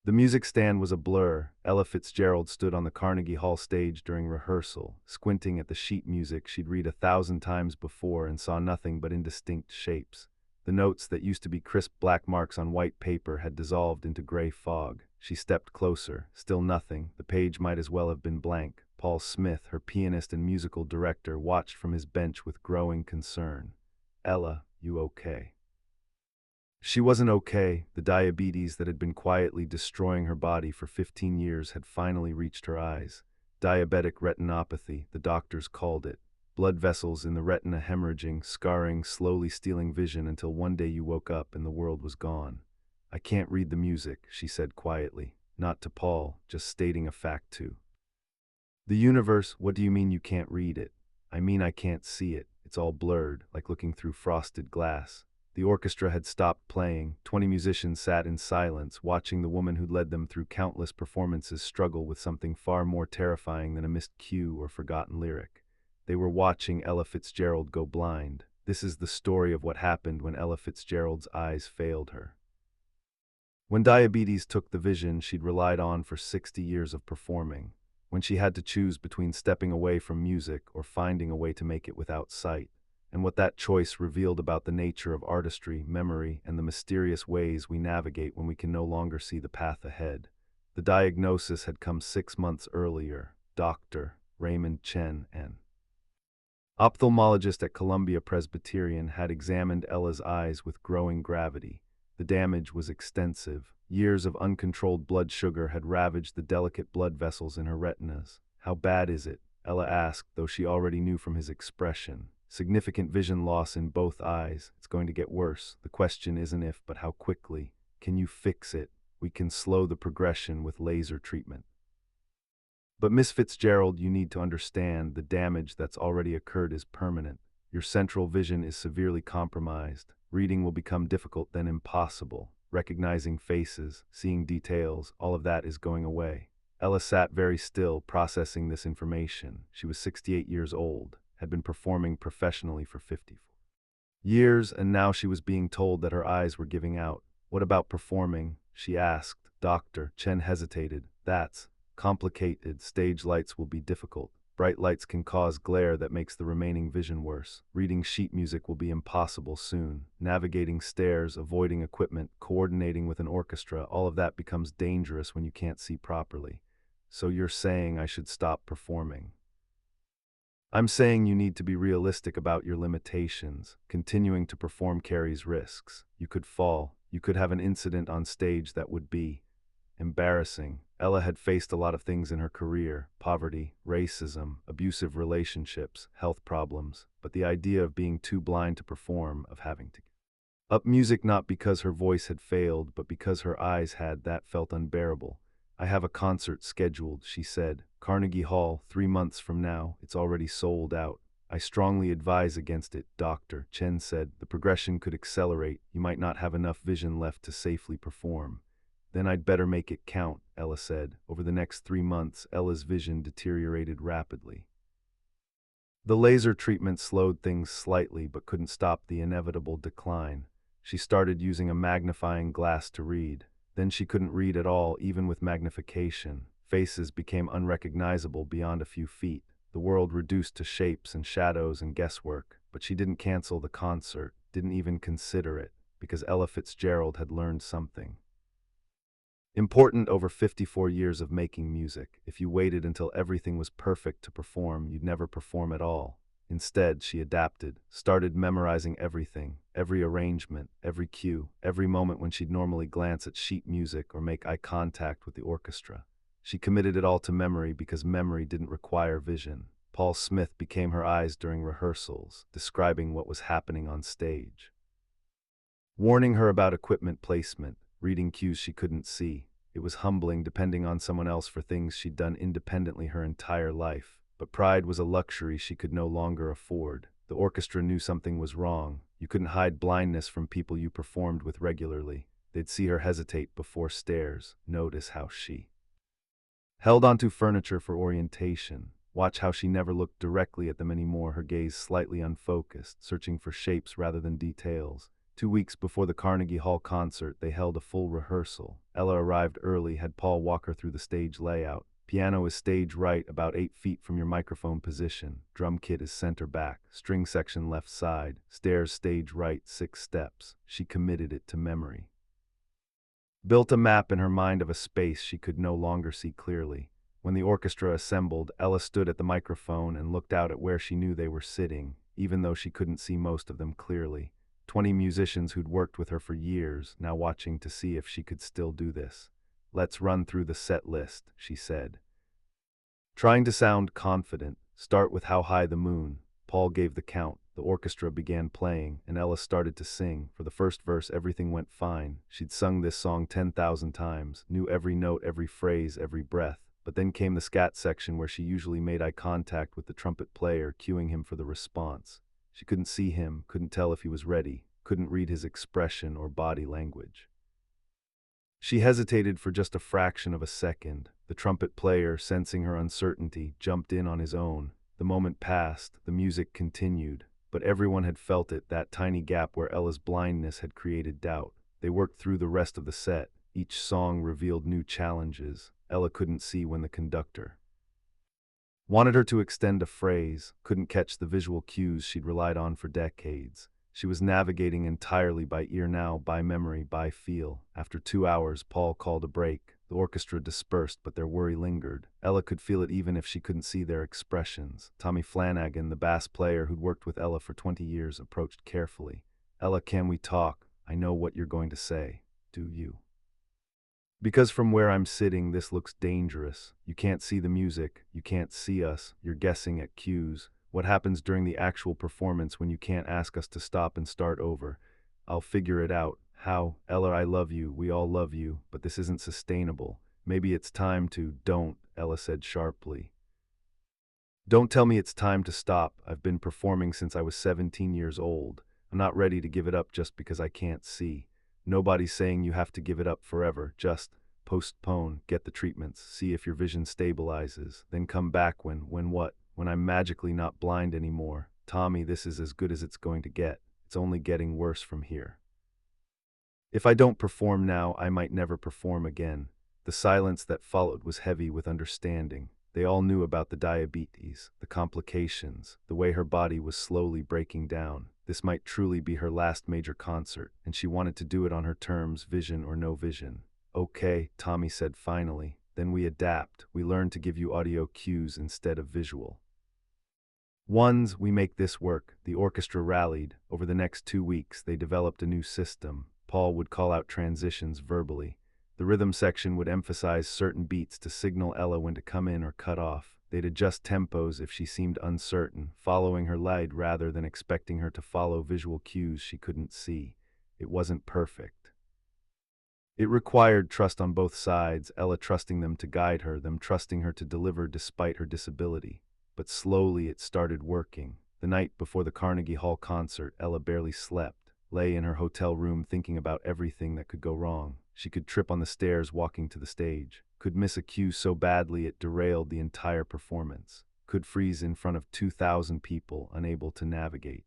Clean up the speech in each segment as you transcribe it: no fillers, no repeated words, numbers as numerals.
The music stand was a blur. Ella Fitzgerald stood on the Carnegie Hall stage during rehearsal, squinting at the sheet music she'd read 1,000 times before and saw nothing but indistinct shapes. The notes that used to be crisp black marks on white paper had dissolved into gray fog. She stepped closer. Still nothing. The page might as well have been blank. Paul Smith, her pianist and musical director, watched from his bench with growing concern. "Ella, you okay?" She wasn't okay. The diabetes that had been quietly destroying her body for 15 years had finally reached her eyes. Diabetic retinopathy, the doctors called it. Blood vessels in the retina hemorrhaging, scarring, slowly stealing vision until one day you woke up and the world was gone. "I can't read the music," she said quietly. Not to Paul, just stating a fact too. "The universe, what do you mean you can't read it?" "I mean I can't see it. It's all blurred, like looking through frosted glass." The orchestra had stopped playing. 20 musicians sat in silence, watching the woman who'd led them through countless performances struggle with something far more terrifying than a missed cue or forgotten lyric. They were watching Ella Fitzgerald go blind. This is the story of what happened when Ella Fitzgerald's eyes failed her. When diabetes took the vision she'd relied on for 60 years of performing, when she had to choose between stepping away from music or finding a way to make it without sight, and what that choice revealed about the nature of artistry, memory, and the mysterious ways we navigate when we can no longer see the path ahead. The diagnosis had come 6 months earlier. Dr. Raymond Chen, an ophthalmologist at Columbia Presbyterian, had examined Ella's eyes with growing gravity. The damage was extensive. Years of uncontrolled blood sugar had ravaged the delicate blood vessels in her retinas. "How bad is it?" Ella asked, though she already knew from his expression. "Significant vision loss in both eyes. It's going to get worse. The question isn't if, but how quickly. Can you fix it? We can slow the progression with laser treatment." "But Miss Fitzgerald, you need to understand the damage that's already occurred is permanent. Your central vision is severely compromised. Reading will become difficult, then impossible. Recognizing faces, seeing details, all of that is going away." Ella sat very still, processing this information. She was 68 years old, had been performing professionally for 54 years, and now she was being told that her eyes were giving out. "What about performing?" she asked. Dr. Chen hesitated. "That's complicated. Stage lights will be difficult. Bright lights can cause glare that makes the remaining vision worse. Reading sheet music will be impossible soon. Navigating stairs, avoiding equipment, coordinating with an orchestra, all of that becomes dangerous when you can't see properly. So you're saying I should stop performing?" "I'm saying you need to be realistic about your limitations. Continuing to perform carries risks. You could fall. You could have an incident on stage that would be embarrassing." Ella had faced a lot of things in her career: poverty, racism, abusive relationships, health problems, but the idea of being too blind to perform, of having to up music not because her voice had failed, but because her eyes had, that felt unbearable. "I have a concert scheduled," she said. "Carnegie Hall, 3 months from now. It's already sold out." "I strongly advise against it," Dr. Chen said. "The progression could accelerate. You might not have enough vision left to safely perform." "Then I'd better make it count," Ella said. Over the next 3 months, Ella's vision deteriorated rapidly. The laser treatment slowed things slightly but couldn't stop the inevitable decline. She started using a magnifying glass to read. Then she couldn't read at all, even with magnification. Faces became unrecognizable beyond a few feet. The world reduced to shapes and shadows and guesswork. But she didn't cancel the concert, didn't even consider it, because Ella Fitzgerald had learned something important over 54 years of making music. If you waited until everything was perfect to perform, you'd never perform at all. Instead, she adapted, started memorizing everything, every arrangement, every cue, every moment when she'd normally glance at sheet music or make eye contact with the orchestra. She committed it all to memory because memory didn't require vision. Paul Smith became her eyes during rehearsals, describing what was happening on stage, warning her about equipment placement, reading cues she couldn't see. It was humbling depending on someone else for things she'd done independently her entire life. But pride was a luxury she could no longer afford. The orchestra knew something was wrong. You couldn't hide blindness from people you performed with regularly. They'd see her hesitate before stairs, notice how she held onto furniture for orientation, watch how she never looked directly at them anymore, her gaze slightly unfocused, searching for shapes rather than details. 2 weeks before the Carnegie Hall concert, they held a full rehearsal. Ella arrived early, had Paul walk her through the stage layout. Piano is stage right, about 8 feet from your microphone position. Drum kit is center back. String section left side. Stairs stage right, 6 steps. She committed it to memory. Built a map in her mind of a space she could no longer see clearly. When the orchestra assembled, Ella stood at the microphone and looked out at where she knew they were sitting, even though she couldn't see most of them clearly. 20 musicians who'd worked with her for years, now watching to see if she could still do this. "Let's run through the set list," she said. Trying to sound confident, "Start with How High the Moon." Paul gave the count. The orchestra began playing, and Ella started to sing. For the first verse, everything went fine. She'd sung this song 10,000 times, knew every note, every phrase, every breath. But then came the scat section where she usually made eye contact with the trumpet player, cueing him for the response. She couldn't see him, couldn't tell if he was ready, couldn't read his expression or body language. She hesitated for just a fraction of a second. The trumpet player, sensing her uncertainty, jumped in on his own. The moment passed, the music continued, but everyone had felt it, that tiny gap where Ella's blindness had created doubt. They worked through the rest of the set. Each song revealed new challenges. Ella couldn't see when the conductor wanted her to extend a phrase, couldn't catch the visual cues she'd relied on for decades. She was navigating entirely by ear now, by memory, by feel. After 2 hours, Paul called a break. The orchestra dispersed, but their worry lingered. Ella could feel it even if she couldn't see their expressions. Tommy Flanagan, the bass player who'd worked with Ella for 20 years, approached carefully. "Ella, can we talk? I know what you're going to say. Do you? Because from where I'm sitting, this looks dangerous. You can't see the music. You can't see us. You're guessing at cues. What happens during the actual performance when you can't ask us to stop and start over? I'll figure it out. How? Ella, I love you. We all love you. But this isn't sustainable. Maybe it's time to..." "Don't," Ella said sharply. "Don't tell me it's time to stop. I've been performing since I was 17 years old. I'm not ready to give it up just because I can't see. Nobody's saying you have to give it up forever. Just postpone, get the treatments, see if your vision stabilizes, then come back when what? When I'm magically not blind anymore. Tommy, this is as good as it's going to get. It's only getting worse from here. If I don't perform now, I might never perform again." The silence that followed was heavy with understanding. They all knew about the diabetes, the complications, the way her body was slowly breaking down. This might truly be her last major concert, and she wanted to do it on her terms, vision or no vision. "Okay," Tommy said finally, "then we adapt. We learn to give you audio cues instead of visual ones. We make this work." The orchestra rallied. Over the next 2 weeks, they developed a new system. Paul would call out transitions verbally. The rhythm section would emphasize certain beats to signal Ella when to come in or cut off. They'd adjust tempos if she seemed uncertain, following her lead rather than expecting her to follow visual cues she couldn't see. It wasn't perfect. It required trust on both sides, Ella trusting them to guide her, them trusting her to deliver despite her disability. But slowly it started working. The night before the Carnegie Hall concert, Ella barely slept, lay in her hotel room thinking about everything that could go wrong. She could trip on the stairs walking to the stage, could miss a cue so badly it derailed the entire performance, could freeze in front of 2,000 people, unable to navigate.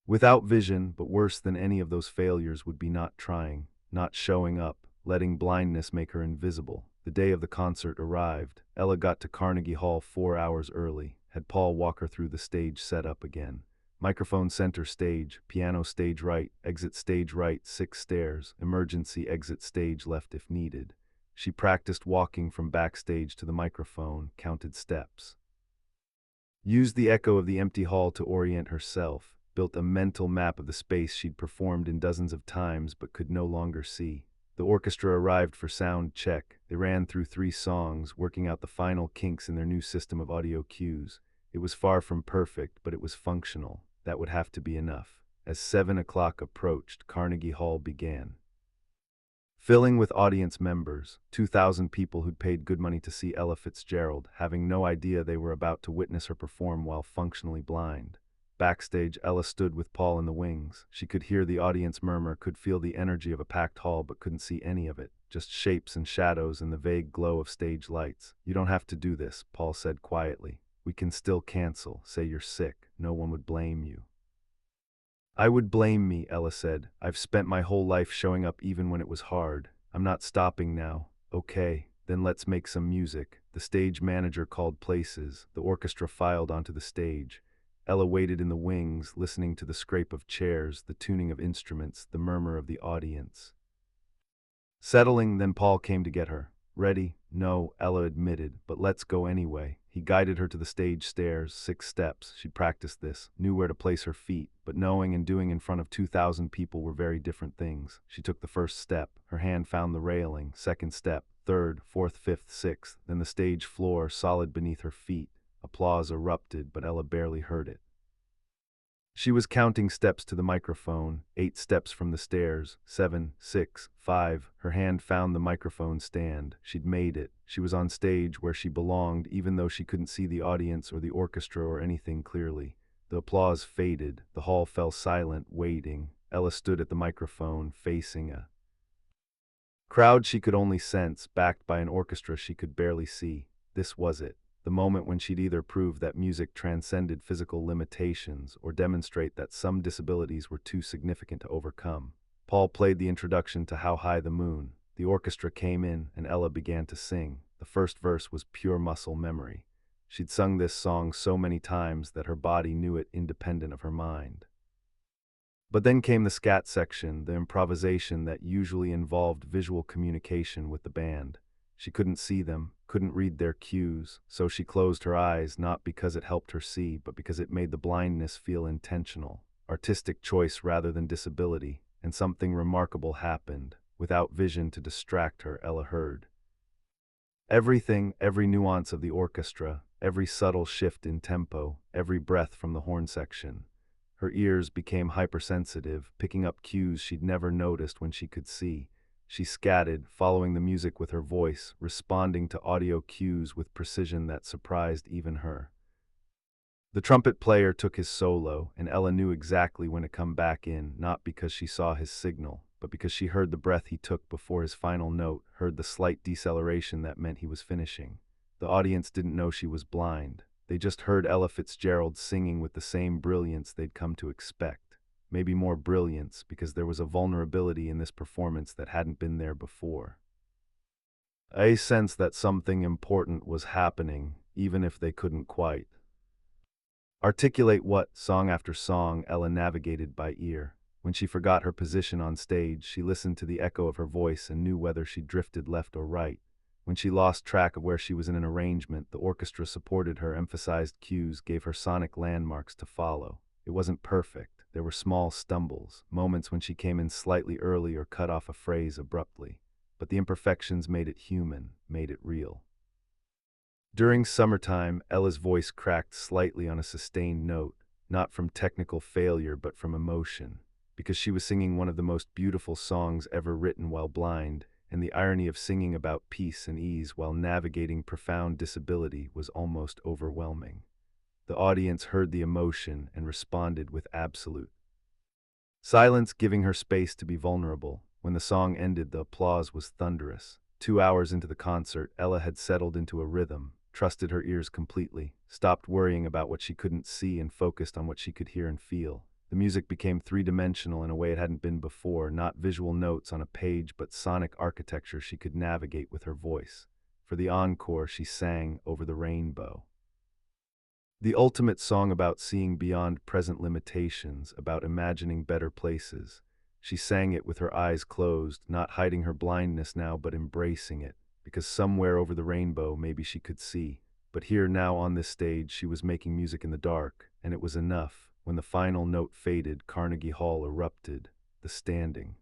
Without vision, but worse than any of those failures would be not trying, not showing up, letting blindness make her invisible. The day of the concert arrived. Ella got to Carnegie Hall 4 hours early, had Paul walk her through the stage setup again. Microphone center stage, piano stage right, exit stage right, 6 stairs, emergency exit stage left if needed. She practiced walking from backstage to the microphone, counted steps. Used the echo of the empty hall to orient herself, built a mental map of the space she'd performed in dozens of times but could no longer see. The orchestra arrived for sound check. They ran through 3 songs, working out the final kinks in their new system of audio cues. It was far from perfect, but it was functional. That would have to be enough. As 7 o'clock approached, Carnegie Hall began filling with audience members, 2,000 people who'd paid good money to see Ella Fitzgerald, having no idea they were about to witness her perform while functionally blind. Backstage, Ella stood with Paul in the wings. She could hear the audience murmur, could feel the energy of a packed hall, but couldn't see any of it. Just shapes and shadows and the vague glow of stage lights. "You don't have to do this," Paul said quietly. "We can still cancel, say you're sick. No one would blame you." I would blame me, Ella said. I've spent my whole life showing up even when it was hard. I'm not stopping now. Okay, then let's make some music. The stage manager called places. The orchestra filed onto the stage. Ella waited in the wings, listening to the scrape of chairs, the tuning of instruments, the murmur of the audience. Settling, then Paul came to get her. Ready? No, Ella admitted, but let's go anyway. He guided her to the stage stairs, 6 steps. She'd practiced this, knew where to place her feet, but knowing and doing in front of 2,000 people were very different things. She took the first step. Her hand found the railing. Second step. Third, fourth, fifth, sixth. Then the stage floor, solid beneath her feet. Applause erupted, but Ella barely heard it. She was counting steps to the microphone, 8 steps from the stairs, 7, 6, 5. Her hand found the microphone stand. She'd made it. She was on stage where she belonged, even though she couldn't see the audience or the orchestra or anything clearly. The applause faded. The hall fell silent, waiting. Ella stood at the microphone, facing a crowd she could only sense, backed by an orchestra she could barely see. This was it. The moment when she'd either prove that music transcended physical limitations or demonstrate that some disabilities were too significant to overcome. Paul played the introduction to How High the Moon. The orchestra came in, and Ella began to sing. The first verse was pure muscle memory. She'd sung this song so many times that her body knew it independent of her mind. But then came the scat section, the improvisation that usually involved visual communication with the band. She couldn't see them, couldn't read their cues, so she closed her eyes, not because it helped her see, but because it made the blindness feel intentional, artistic choice rather than disability, and something remarkable happened. Without vision to distract her, Ella heard everything, every nuance of the orchestra, every subtle shift in tempo, every breath from the horn section. Her ears became hypersensitive, picking up cues she'd never noticed when she could see. She scattered, following the music with her voice, responding to audio cues with precision that surprised even her. The trumpet player took his solo, and Ella knew exactly when to come back in, not because she saw his signal, but because she heard the breath he took before his final note, heard the slight deceleration that meant he was finishing. The audience didn't know she was blind. They just heard Ella Fitzgerald singing with the same brilliance they'd come to expect. Maybe more brilliance, because there was a vulnerability in this performance that hadn't been there before. A sense that something important was happening, even if they couldn't quite articulate what. Song after song, Ella navigated by ear. When she forgot her position on stage, she listened to the echo of her voice and knew whether she drifted left or right. When she lost track of where she was in an arrangement, the orchestra supported her, emphasized cues, gave her sonic landmarks to follow. It wasn't perfect. There were small stumbles, moments when she came in slightly early or cut off a phrase abruptly. But the imperfections made it human, made it real. During summertime, Ella's voice cracked slightly on a sustained note, not from technical failure but from emotion, because she was singing one of the most beautiful songs ever written while blind, and the irony of singing about peace and ease while navigating profound disability was almost overwhelming. The audience heard the emotion and responded with absolute silence, giving her space to be vulnerable. When the song ended, the applause was thunderous. 2 hours into the concert, Ella had settled into a rhythm, trusted her ears completely, stopped worrying about what she couldn't see and focused on what she could hear and feel. The music became three-dimensional in a way it hadn't been before, not visual notes on a page but sonic architecture she could navigate with her voice. For the encore, she sang Over the Rainbow. The ultimate song about seeing beyond present limitations, about imagining better places. She sang it with her eyes closed, not hiding her blindness now but embracing it, because somewhere over the rainbow maybe she could see. But here now on this stage she was making music in the dark, and it was enough. When the final note faded, Carnegie Hall erupted. The standing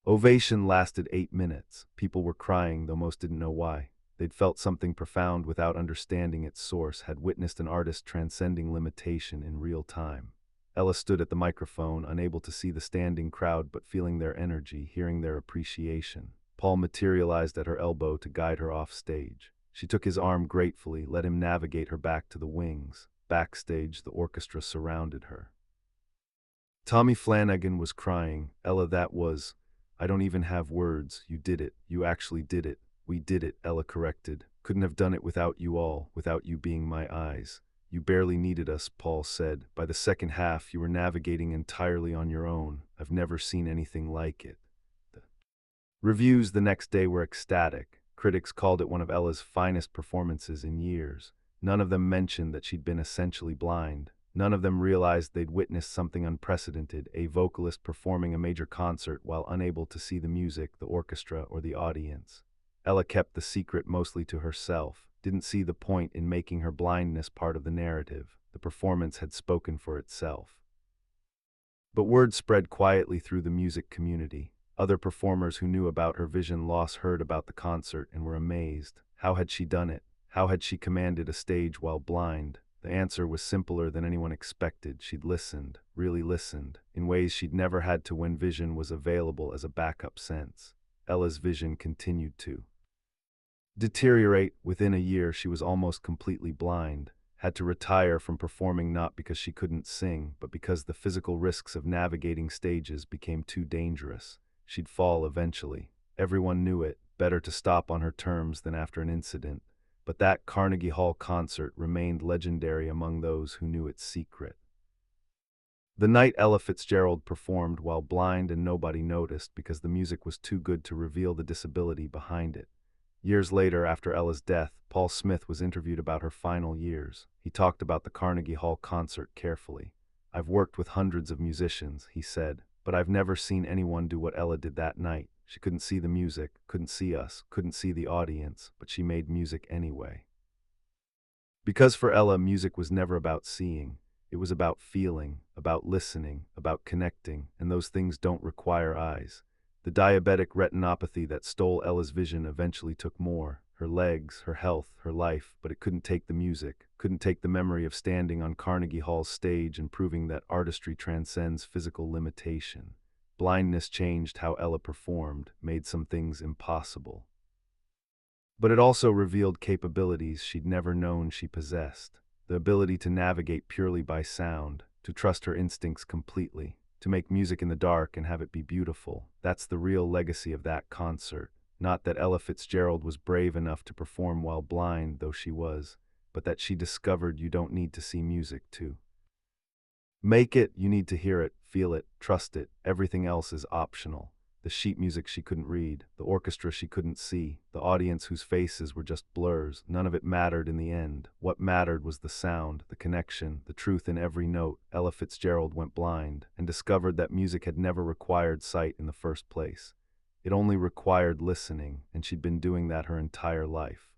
ovation lasted 8 minutes. People were crying, though most didn't know why. They'd felt something profound without understanding its source, had witnessed an artist transcending limitation in real time. Ella stood at the microphone, unable to see the standing crowd but feeling their energy, hearing their appreciation. Paul materialized at her elbow to guide her off stage. She took his arm gratefully, let him navigate her back to the wings. Backstage, the orchestra surrounded her. Tommy Flanagan was crying. Ella, that was... I don't even have words. You did it. You actually did it. We did it, Ella corrected. Couldn't have done it without you all, without you being my eyes. You barely needed us, Paul said. By the second half, you were navigating entirely on your own. I've never seen anything like it. The reviews the next day were ecstatic. Critics called it one of Ella's finest performances in years. None of them mentioned that she'd been essentially blind. None of them realized they'd witnessed something unprecedented, a vocalist performing a major concert while unable to see the music, the orchestra, or the audience. Ella kept the secret mostly to herself, didn't see the point in making her blindness part of the narrative. The performance had spoken for itself. But word spread quietly through the music community. Other performers who knew about her vision loss heard about the concert and were amazed. How had she done it? How had she commanded a stage while blind? The answer was simpler than anyone expected. She'd listened, really listened, in ways she'd never had to when vision was available as a backup sense. Ella's vision continued to deteriorate. Within a year, she was almost completely blind, had to retire from performing not because she couldn't sing, but because the physical risks of navigating stages became too dangerous. She'd fall eventually. Everyone knew it, better to stop on her terms than after an incident. But that Carnegie Hall concert remained legendary among those who knew its secret. The night Ella Fitzgerald performed while blind and nobody noticed because the music was too good to reveal the disability behind it. Years later, after Ella's death, Paul Smith was interviewed about her final years. He talked about the Carnegie Hall concert carefully. "I've worked with hundreds of musicians," he said, "but I've never seen anyone do what Ella did that night. She couldn't see the music, couldn't see us, couldn't see the audience, but she made music anyway." Because for Ella, music was never about seeing. It was about feeling, about listening, about connecting, and those things don't require eyes. The diabetic retinopathy that stole Ella's vision eventually took more. Her legs, her health, her life, but it couldn't take the music, couldn't take the memory of standing on Carnegie Hall's stage and proving that artistry transcends physical limitation. Blindness changed how Ella performed, made some things impossible. But it also revealed capabilities she'd never known she possessed. The ability to navigate purely by sound, to trust her instincts completely, to make music in the dark and have it be beautiful. That's the real legacy of that concert. Not that Ella Fitzgerald was brave enough to perform while blind, though she was, but that she discovered you don't need to see music to make it. You need to hear it, feel it, trust it. Everything else is optional. The sheet music she couldn't read, the orchestra she couldn't see, the audience whose faces were just blurs, none of it mattered in the end. What mattered was the sound, the connection, the truth in every note. Ella Fitzgerald went blind and discovered that music had never required sight in the first place. It only required listening, and she'd been doing that her entire life.